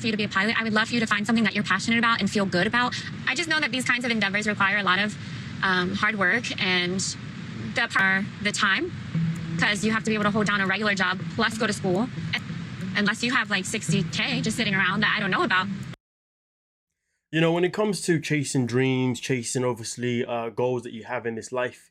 for you to be a pilot. I would love for you to find something that you're passionate about and feel good about. I just know that these kinds of endeavors require a lot of hard work and the time, because you have to be able to hold down a regular job plus go to school. Unless you have like 60K just sitting around that I don't know about. You know, when it comes to chasing dreams, chasing obviously goals that you have in this life,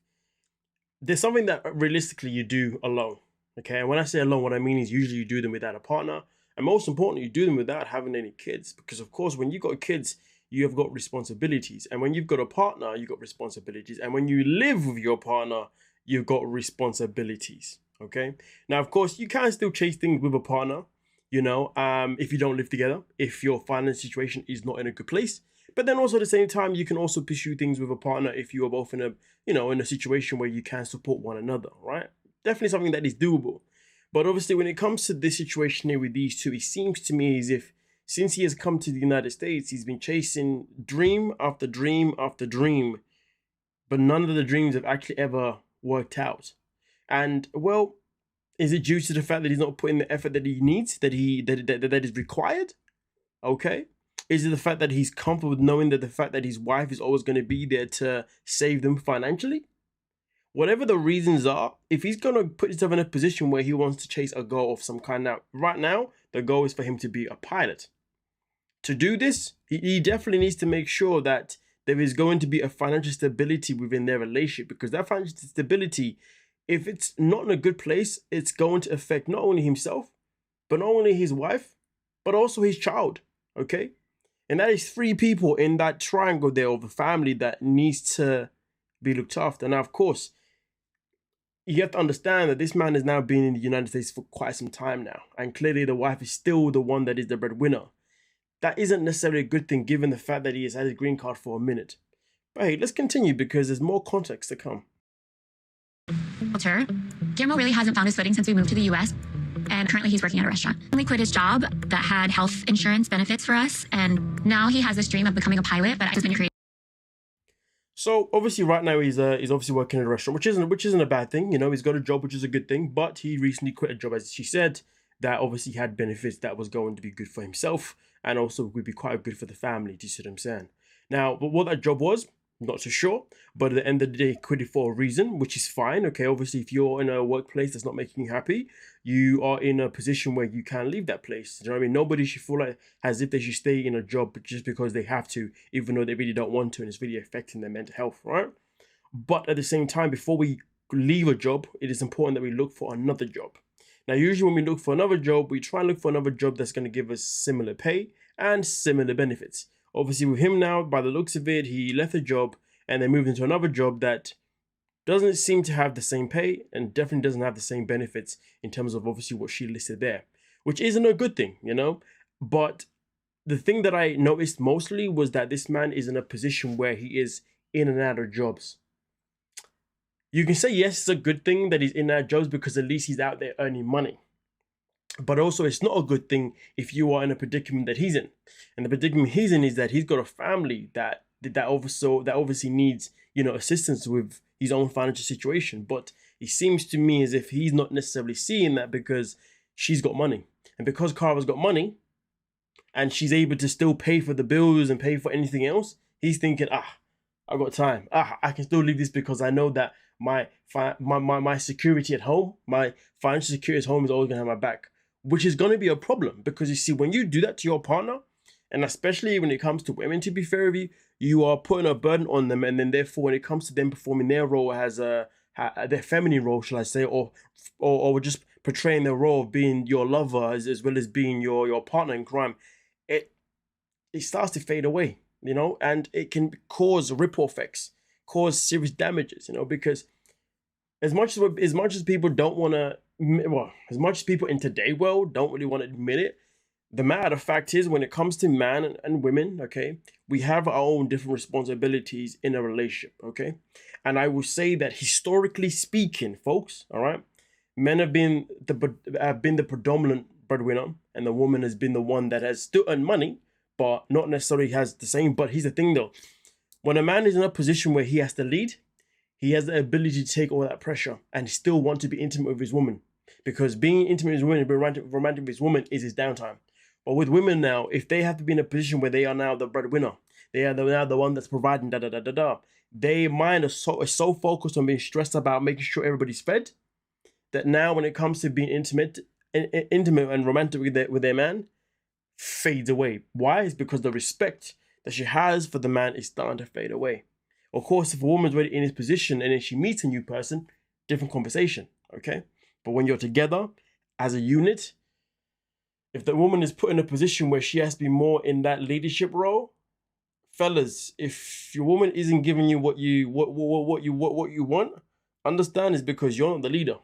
there's something that realistically you do alone. Okay, and when I say alone, what I mean is usually you do them without a partner, and most importantly, you do them without having any kids. Because of course, when you've got kids, you have got responsibilities, and when you've got a partner, you've got responsibilities, and when you live with your partner, you've got responsibilities. Okay, now of course, you can still chase things with a partner, you know, if you don't live together, if your financial situation is not in a good place. But then also at the same time, you can also pursue things with a partner if you are both in a, you know, in a situation where you can support one another, right? Definitely something that is doable. But obviously when it comes to this situation here with these two, it seems to me as if since he has come to the United States, he's been chasing dream after dream after dream, but none of the dreams have actually ever worked out. And well, is it due to the fact that he's not putting the effort that he needs, that is required? Okay. Is it the fact that he's comfortable with knowing that the fact that his wife is always going to be there to save them financially? Whatever the reasons are, if he's going to put himself in a position where he wants to chase a goal of some kind, now, right now, the goal is for him to be a pilot. To do this, he definitely needs to make sure that there is going to be a financial stability within their relationship, because that financial stability, if it's not in a good place, it's going to affect not only himself, but not only his wife, but also his child, okay? And that is 3 people in that triangle there of the family that needs to be looked after. Now, of course, you have to understand that this man has now been in the United States for quite some time now. And clearly the wife is still the one that is the breadwinner. That isn't necessarily a good thing given the fact that he has had his green card for a minute. But hey, let's continue because there's more context to come. Guillermo really hasn't found his footing since we moved to the US. And currently he's working at a restaurant. He quit his job that had health insurance benefits for us. And now he has this dream of becoming a pilot, but I just been creating. So obviously right now he's obviously working at a restaurant, which isn't a bad thing. You know, he's got a job, which is a good thing, but he recently quit a job, as she said, that obviously had benefits that was going to be good for himself and also would be quite good for the family. Do you see what I'm saying? Now, but what that job was, not so sure, but at the end of the day, he quit it for a reason, which is fine. Okay, obviously, if you're in a workplace that's not making you happy, you are in a position where you can leave that place. You know what I mean? Nobody should feel like as if they should stay in a job just because they have to, even though they really don't want to, and it's really affecting their mental health, right? But at the same time, before we leave a job, it is important that we look for another job. Now, usually when we look for another job, we try and look for another job that's going to give us similar pay and similar benefits. Obviously, with him now, by the looks of it, he left the job and then moved into another job that doesn't seem to have the same pay and definitely doesn't have the same benefits in terms of obviously what she listed there, which isn't a good thing, you know. But the thing that I noticed mostly was that this man is in a position where he is in and out of jobs. You can say, yes, it's a good thing that he's in and out of jobs because at least he's out there earning money. But also, it's not a good thing if you are in a predicament that he's in. And the predicament he's in is that he's got a family that obviously needs, you know, assistance with his own financial situation. But it seems to me as if he's not necessarily seeing that because she's got money. And because Kara's got money and she's able to still pay for the bills and pay for anything else, he's thinking, I've got time. I can still leave this because I know that my security at home, my financial security at home is always going to have my back. Which is going to be a problem because you see, when you do that to your partner, and especially when it comes to women, to be fair with you, you are putting a burden on them, and then therefore when it comes to them performing their role as their feminine role, shall I say, or just portraying their role of being your lover as well as being your partner in crime, it starts to fade away, you know, and it can cause ripple effects, cause serious damages, you know, because as much as people don't want to, well, as much as people in today's world don't really want to admit it, the matter of fact is when it comes to man and women, okay, we have our own different responsibilities in a relationship, okay? And I will say that historically speaking, folks, all right, men have been the predominant breadwinner and the woman has been the one that has still earned money, but not necessarily has the same. But here's the thing though, when a man is in a position where he has to lead, he has the ability to take all that pressure and still want to be intimate with his woman. Because being intimate with his woman, being romantic with his woman is his downtime. But with women now, if they have to be in a position where they are now the breadwinner, they are now the one that's providing da da da da da. Their mind is so focused on being stressed about making sure everybody's fed that now when it comes to being intimate and romantic with their man, fades away. Why? It's because the respect that she has for the man is starting to fade away. Of course, if a woman's already in his position and then she meets a new person, different conversation, okay? But when you're together as a unit, if the woman is put in a position where she has to be more in that leadership role, fellas, if your woman isn't giving you what you want, understand it's because you're not the leader.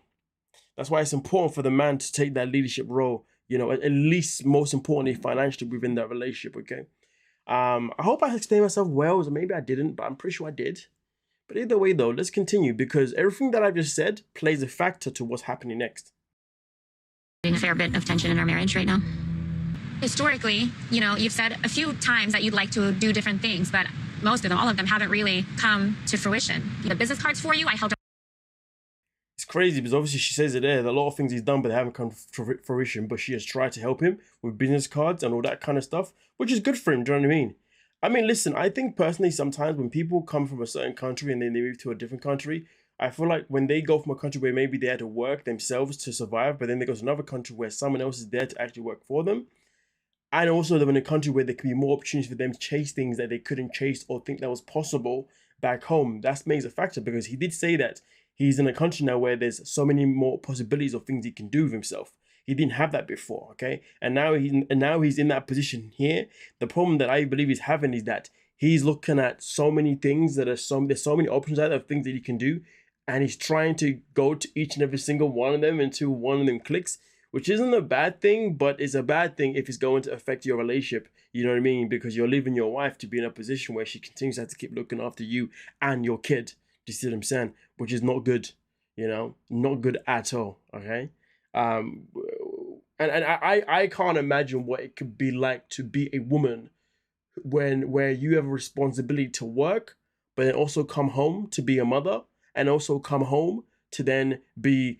That's why it's important for the man to take that leadership role, you know, at least most importantly financially within that relationship, okay? I hope I explained myself well, or maybe I didn't, but I'm pretty sure I did. But either way though, let's continue because everything that I've just said plays a factor to what's happening next. A fair bit of tension in our marriage right now. Historically, you know, you've said a few times that you'd like to do different things, but most of them, all of them haven't really come to fruition. The business cards for you, I helped. It's crazy because obviously she says it there, that a lot of things he's done but they haven't come to fruition, but she has tried to help him with business cards and all that kind of stuff, which is good for him, do you know what I mean? I mean, listen, I think personally sometimes when people come from a certain country and then they move to a different country, I feel like when they go from a country where maybe they had to work themselves to survive, but then they go to another country where someone else is there to actually work for them, and also they're in a country where there can be more opportunities for them to chase things that they couldn't chase or think that was possible back home. That makes a factor because he did say that he's in a country now where there's so many more possibilities of things he can do with himself. He didn't have that before, okay? And now he's in that position here. The problem that I believe he's having is that he's looking at so many things that there's so many options out there of things that he can do, and he's trying to go to each and every single one of them until one of them clicks, which isn't a bad thing, but it's a bad thing if it's going to affect your relationship, you know what I mean? Because you're leaving your wife to be in a position where she continues to have to keep looking after you and your kid. Do you see what I'm saying? Which is not good, you know? Not good at all, okay? And I can't imagine what it could be like to be a woman where you have a responsibility to work, but then also come home to be a mother, and also come home to then be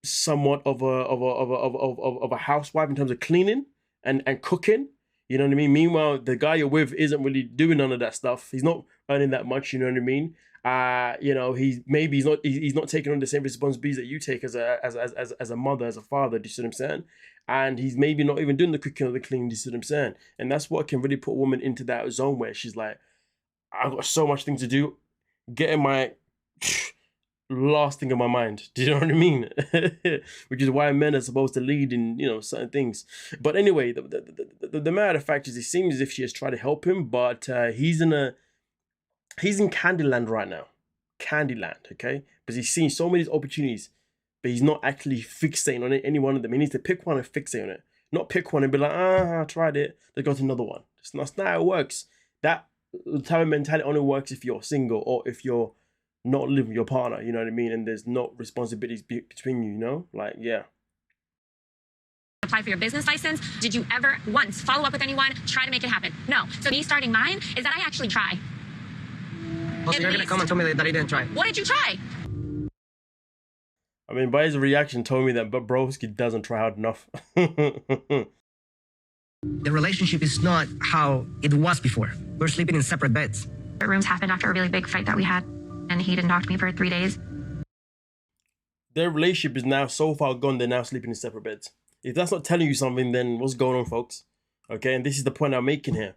somewhat of a housewife in terms of cleaning and cooking. You know what I mean? Meanwhile, the guy you're with isn't really doing none of that stuff. He's not earning that much. You know what I mean? You know, he's not taking on the same responsibilities that you take as a mother, as a father. Do you see what I'm saying? And he's maybe not even doing the cooking or the cleaning. Do you see what I'm saying? And that's what can really put a woman into that zone where she's like, I've got so much things to do. Getting my last thing in my mind. Do you know what I mean? Which is why men are supposed to lead in, you know, certain things. But anyway, the matter of fact is, it seems as if she has tried to help him, but he's in Candyland right now. Candyland, okay? Because he's seen so many opportunities, but he's not actually fixating on any one of them. He needs to pick one and fixate on it. Not pick one and be like, I tried it. Let's go to another one. That's not how it works. That type of mentality only works if you're single or if you're not living with your partner, you know what I mean? And there's not responsibilities between you, you know? Like, yeah. Apply for your business license. Did you ever once follow up with anyone, try to make it happen? No. So me starting mine is that I actually try. Oh, so you're going to come and tell me that he didn't try? What did you try? I mean, by his reaction told me that but Broski doesn't try hard enough. The relationship is not how it was before. We're sleeping in separate beds. The rooms happened after a really big fight that we had, and he didn't talk to me for 3 days. Their relationship is now so far gone, they're now sleeping in separate beds. If that's not telling you something, then what's going on, folks? Okay, and this is the point I'm making here.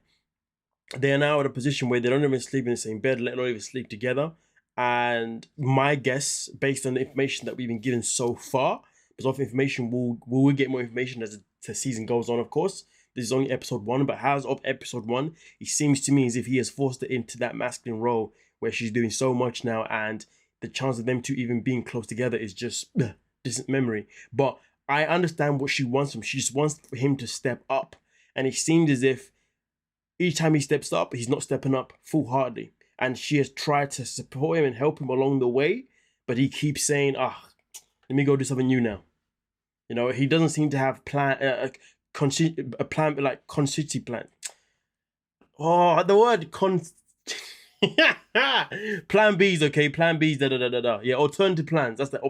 They are now at a position where they don't even sleep in the same bed, let alone even sleep together. And my guess, based on the information that we've been given so far, because of information, we'll get more information as the season goes on, of course. This is only episode 1, but as of episode 1, it seems to me as if he has forced her into that masculine role where she's doing so much now, and the chance of them two even being close together is just distant memory. But I understand what she wants from him. She just wants for him to step up. And it seems as if each time he steps up, he's not stepping up full-heartedly. And she has tried to support him and help him along the way, but he keeps saying, let me go do something new now. You know, he doesn't seem to have a plan, like consistency plan. Oh, the word plan B's, okay? Plan B's, da. Yeah, alternative plans. That's the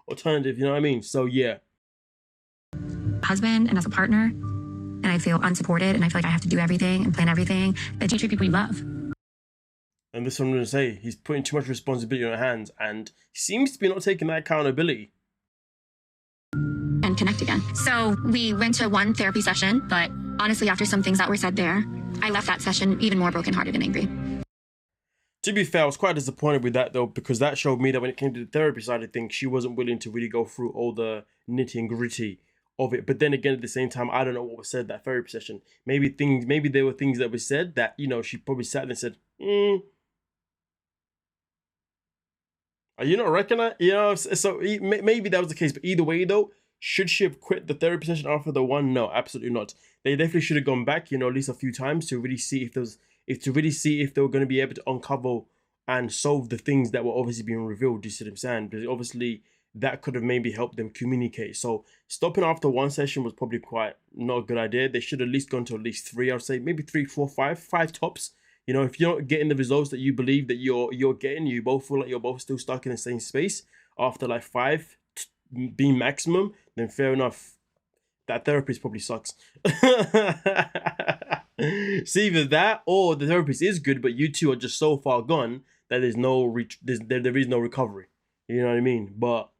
alternative, you know what I mean? So, yeah. Husband and as a partner, and I feel unsupported, and I feel like I have to do everything and plan everything, that you treat people you love. And this is what I'm going to say. He's putting too much responsibility on her hands, and he seems to be not taking that accountability. And connect again. So we went to one therapy session, but honestly, after some things that were said there, I left that session even more brokenhearted and angry. To be fair, I was quite disappointed with that though, because that showed me that when it came to the therapy side of things, she wasn't willing to really go through all the nitty and gritty of it. But then again, at the same time, I don't know what was said that therapy session. Maybe there were things that were said that, you know, she probably sat there and said, are you not recognize? You know, so maybe that was the case. But either way though, should she have quit the therapy session after the one? No, absolutely not. They definitely should have gone back, you know, at least a few times to really see if they were going to be able to uncover and solve the things that were obviously being revealed. Do you see what I'm saying? Because obviously that could have maybe helped them communicate. So stopping after one session was probably quite not a good idea. They should have at least gone to at least 3. I would say maybe 3, 4, 5 tops. You know, if you're not getting the results that you believe that you're getting, you both feel like you're both still stuck in the same space after like 5 being maximum, then fair enough. That therapist probably sucks. It's either that or the therapist is good, but you two are just so far gone that there is no recovery. You know what I mean? But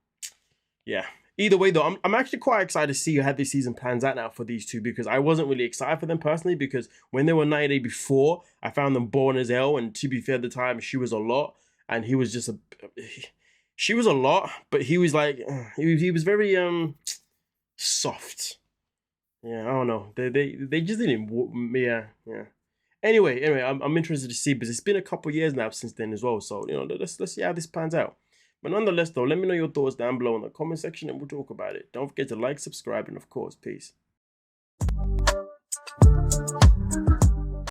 yeah. Either way though, I'm actually quite excited to see how this season plans out now for these two, because I wasn't really excited for them personally, because when they were 90 Day before, I found them boring as hell, and to be fair at the time, she was a lot, and he was just she was a lot, but he was like, he was very soft. Yeah, I don't know. They just didn't. Yeah. Anyway, I'm interested to see, because it's been a couple years now since then as well. So, you know, let's see how this pans out. But nonetheless, though, let me know your thoughts down below in the comment section, and we'll talk about it. Don't forget to like, subscribe, and of course, peace.